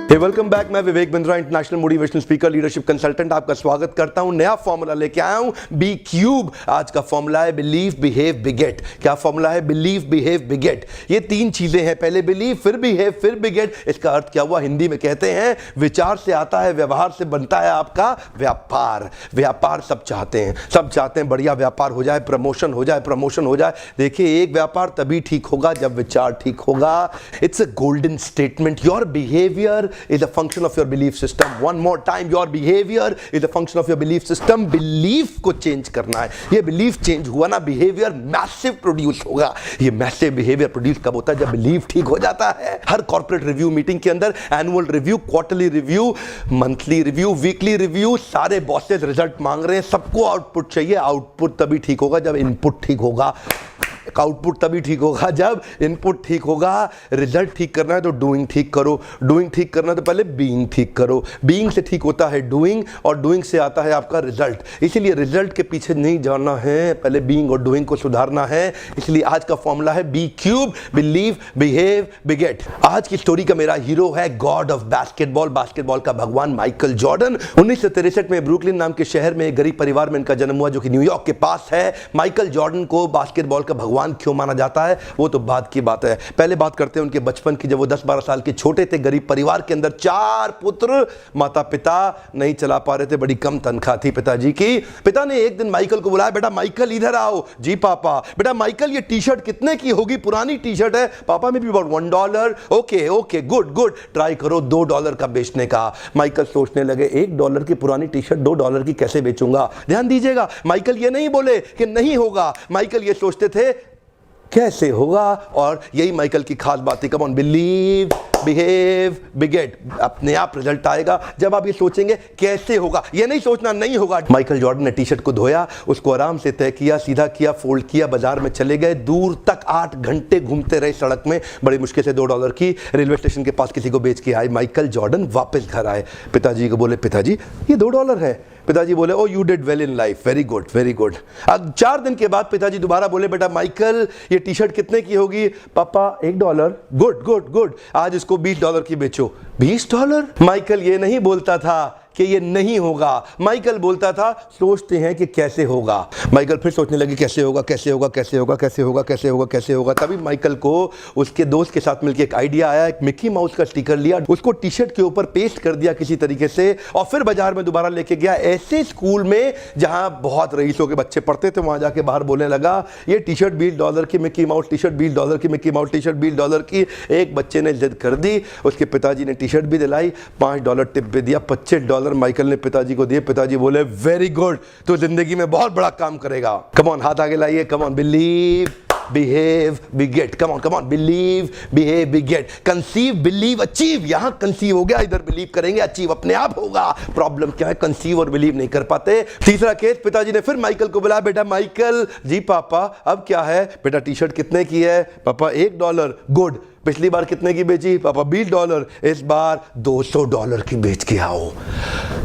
Welcome back. मैं Vivek Bindra, international motivational speaker, leadership consultant, आपका स्वागत करता हूं। नया फॉर्मूला लेके आया हूं, बी क्यूब। आज का फॉर्मूला है बिलीव बिहेव बिगेट। क्या फॉर्मूला है? Believe behave बिगेट। ये तीन चीजें हैं, पहले बिलीव, फिर बिहेव, फिर बिगेट। इसका अर्थ क्या हुआ? हिंदी में कहते हैं विचार से आता है, व्यवहार से बनता है आपका व्यापार। व्यापार सब चाहते हैं, सब चाहते हैं बढ़िया व्यापार हो जाए, प्रमोशन हो जाए, प्रमोशन हो जाए। देखिए, एक व्यापार तभी ठीक होगा जब विचार ठीक होगा। It's a golden statement. Your behaviour is a function of your belief system. One more time, your behavior is a function of your belief system. Belief को change करना है। ये belief change हुआ ना, behavior massive produce होगा। ये massive behavior produce कब होता है? जब belief ठीक हो जाता है। हर corporate review meeting के अंदर annual review, quarterly review, monthly review, weekly review, सारे bosses result मांग रहे हैं, सबको output चाहिए। output तभी ठीक होगा जब input ठीक होगा। आउटपुट तभी ठीक होगा जब इनपुट ठीक होगा। रिजल्ट ठीक करना है तो डूइंग ठीक करो, डूइंग ठीक करना है तो पहले बीइंग ठीक करो। बीइंग से ठीक होता है डूइंग, और डूइंग से आता है आपका रिजल्ट। इसीलिए रिजल्ट के पीछे नहीं जाना है, पहले बीइंग और डूइंग को सुधारना है। इसलिए आज का फॉर्मूला है बी क्यूब, बिलीव बिहेव बिगेट। आज की स्टोरी का मेरा हीरो है गॉड ऑफ बास्केटबॉल, बास्केटबॉल का भगवान माइकल जॉर्डन। 1963 में ब्रुकलिन नाम के शहर में एक गरीब परिवार में इनका जन्म हुआ, जो कि न्यूयॉर्क के पास है। माइकल जॉर्डन को बास्केटबॉल का भगवान क्यों माना जाता है, वो तो बाद की बात है। पहले बात करते हैं उनके बचपन की। जब वो 10-12 साल के छोटे थे, गरीब परिवार के अंदर 4 पुत्र, माता पिता नहीं चला पा रहे थे, बड़ी कम तनख्वाह थी पिताजी की। पिता ने एक दिन माइकल को बुलाया, बेटा माइकल इधर आओ। जी पापा। बेटा माइकल, ये टी शर्ट कितने की होगी? पुरानी टी शर्ट है पापा, में भी about $1। Okay okay, good good, try करो $2 का बेचने का। माइकल सोचने लगे, $1 की पुरानी टी शर्ट $2 की कैसे बेचूंगा? ध्यान दीजिएगा, माइकल ये नहीं बोले कि नहीं होगा, माइकल ये सोचते थे कैसे होगा। और यही माइकल की खास बात है। कम ऑन, बिलीव बिहेव बिगेट। अपने आप रिजल्ट आएगा जब आप ये सोचेंगे कैसे होगा, ये नहीं सोचना नहीं होगा। माइकल जॉर्डन ने टी शर्ट को धोया, उसको आराम से तय किया, सीधा किया, फोल्ड किया, बाजार में चले गए। दूर तक 8 घंटे घूमते रहे सड़क में, बड़ी मुश्किल से $2 की रेलवे स्टेशन के पास किसी को बेच के आए। माइकल जॉर्डन वापस घर आए, पिताजी को बोले, पिताजी ये $2 है। पिताजी बोले, oh you did well in life, very good very good. अब 4 दिन के बाद पिताजी दोबारा बोले, बेटा माइकल ये टी शर्ट कितने की होगी? पापा $1। गुड गुड गुड, आज इसको $20 की बेचो। $20? माइकल ये नहीं बोलता था कि ये नहीं होगा, माइकल बोलता था सोचते हैं कि कैसे होगा। माइकल फिर सोचने लगे कैसे होगा कैसे होगा कैसे होगा कैसे होगा कैसे होगा कैसे होगा। तभी माइकल को उसके दोस्त के साथ मिलकर एक आइडिया आया। एक मिकी माउस का स्टिकर लिया, उसको टी शर्ट के ऊपर पेस्ट कर दिया किसी तरीके से, और फिर बाजार में दोबारा लेके गया। ऐसे स्कूल में जहां बहुत रईसों के बच्चे पढ़ते थे, वहां जाके बाहर बोलने लगा, ये टी शर्ट $20 की, मिकी माउस टी शर्ट $20 की, मिकी माउस टी शर्ट $20 की। एक बच्चे ने जिद कर दी, उसके पिताजी ने टी शर्ट भी दिलाई, $5 टिप भी दिया, $25 माइकल ने पिताजी को दिए। पिताजी बोले, वेरी गुड, तो जिंदगी में बहुत बड़ा काम करेगा। कम ऑन, हाथ आगे लाइए। कम on, believe behave बिगेट। Come on come on, believe behave बिगेट। Conceive, believe, achieve. यहां कंसीव हो गया, इधर बिलीव करेंगे, अचीव अपने आप होगा। प्रॉब्लम क्या है? कंसीव और बिलीव नहीं कर पाते। तीसरा केस, पिताजी ने फिर माइकल को बुलाया, बेटा माइकल। जी पापा, अब क्या है? बेटा टी शर्ट कितने की है? पापा $1। गुड, पिछली बार कितने की बेची? पापा $20। इस बार $200 की बेच के आओ।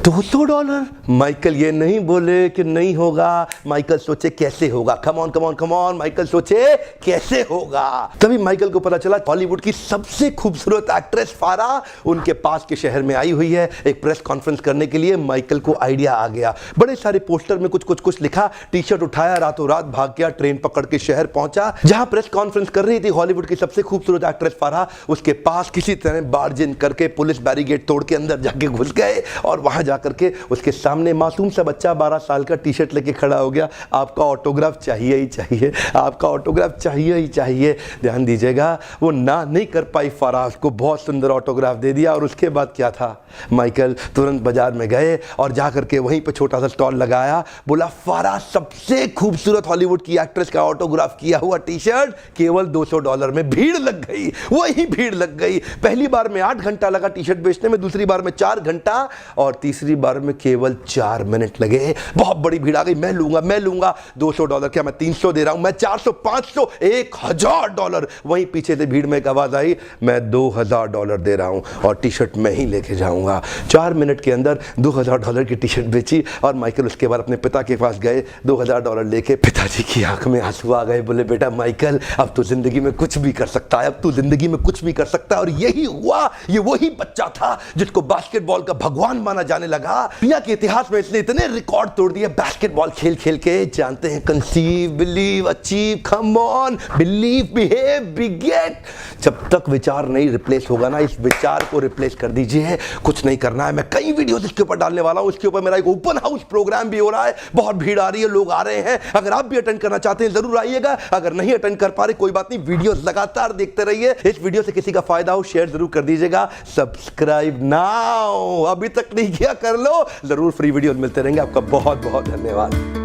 $200? माइकल ये नहीं बोले कि नहीं होगा, माइकल सोचे कैसे होगा। Come on come on come on, Michael सोचे कैसे होगा। तभी माइकल को पता चला हॉलीवुड की सबसे खूबसूरत एक्ट्रेस फारा उनके पास के शहर में आई हुई है एक प्रेस कॉन्फ्रेंस करने के लिए। माइकल को आइडिया आ गया, बड़े सारे पोस्टर में कुछ कुछ कुछ लिखा, टी शर्ट उठाया, रातों रात भाग गया, ट्रेन पकड़ के शहर पहुंचा जहां प्रेस कॉन्फ्रेंस कर रही थी हॉलीवुड की सबसे खूबसूरत एक्ट्रेस फारा। उसके पास किसी तरह बार्ज इन करके पुलिस बैरिकेड तोड़ के अंदर जाके घुस गए, और वहां जाकर के उसके सामने मासूम सा बच्चा 12 साल का टी शर्ट लेके खड़ा हो गया। आपका ऑटोग्राफ चाहिए ही चाहिए, आपका ऑटोग्राफ चाहिए ही चाहिए। ध्यान दीजिएगा, वो ना नहीं कर पाई फारा, उसको बहुत सुंदर ऑटोग्राफ दे दिया। और उसके बाद क्या था? माइकल तुरंत बाजार में गए और जाकर के वहीं पे छोटा सा स्टॉल लगाया, बोला फारा सबसे खूबसूरत हॉलीवुड की एक्ट्रेस का ऑटोग्राफ किया हुआ टी शर्ट केवल $200 में। भीड़ लग गई, वही भीड़ लग गई। पहली बार में 8 घंटा लगा टी शर्ट बेचने में, दूसरी बार में 4 घंटा, और तीसरी तीसरी बार में केवल 4 मिनट लगे। बहुत बड़ी भीड़ आ गई, मैं लूंगा $200, क्या मैं 300 दे रहा हूं, मैं 400, 500, $1000। वहीं पीछे से भीड़ में एक आवाज आई, मैं $2000 दे रहा हूं और टी शर्ट मैं ही लेके जाऊंगा। 4 मिनट के अंदर $2000 की टी शर्ट बेची और माइकल उसके बाद अपने पिता के पास गए, $2000 लेके। पिताजी की आंख में आंसू आ गए, बोले बेटा माइकल अब तो जिंदगी में कुछ भी कर सकता है, अब तू जिंदगी में कुछ भी कर सकता है। और यही हुआ, ये वही बच्चा था जिसको बास्केटबॉल का भगवान माना जाने लगा। दुनिया के इतिहास में इसने इतने रिकॉर्ड तोड़ दिए बास्केटबॉल खेल खेल के। जानते हैं, conceive, believe, achieve, come on, believe, behave, beget. जब तक विचार नहीं रिप्लेस होगा ना, इस विचार को रिप्लेस कर दीजिए। कुछ नहीं करना है। मैं कई वीडियोस इसके ऊपर डालने वाला हूं। इसके ऊपर मेरा एक ओपन हाउस प्रोग्राम भी हो रहा है, बहुत भीड़ आ रही है, लोग आ रहे हैं। अगर आप भी अटेंड करना चाहते हैं जरूर आइएगा। अगर नहीं अटेंड कर पा रहे कोई बात नहीं, वीडियोस लगातार देखते रहिए। इस वीडियो से किसी का फायदा हो शेयर जरूर कर दीजिएगा। सब्सक्राइब नाउ, अभी तक नहीं किया कर लो। जरूर फ्री वीडियोस मिलते रहेंगे। आपका बहुत बहुत धन्यवाद।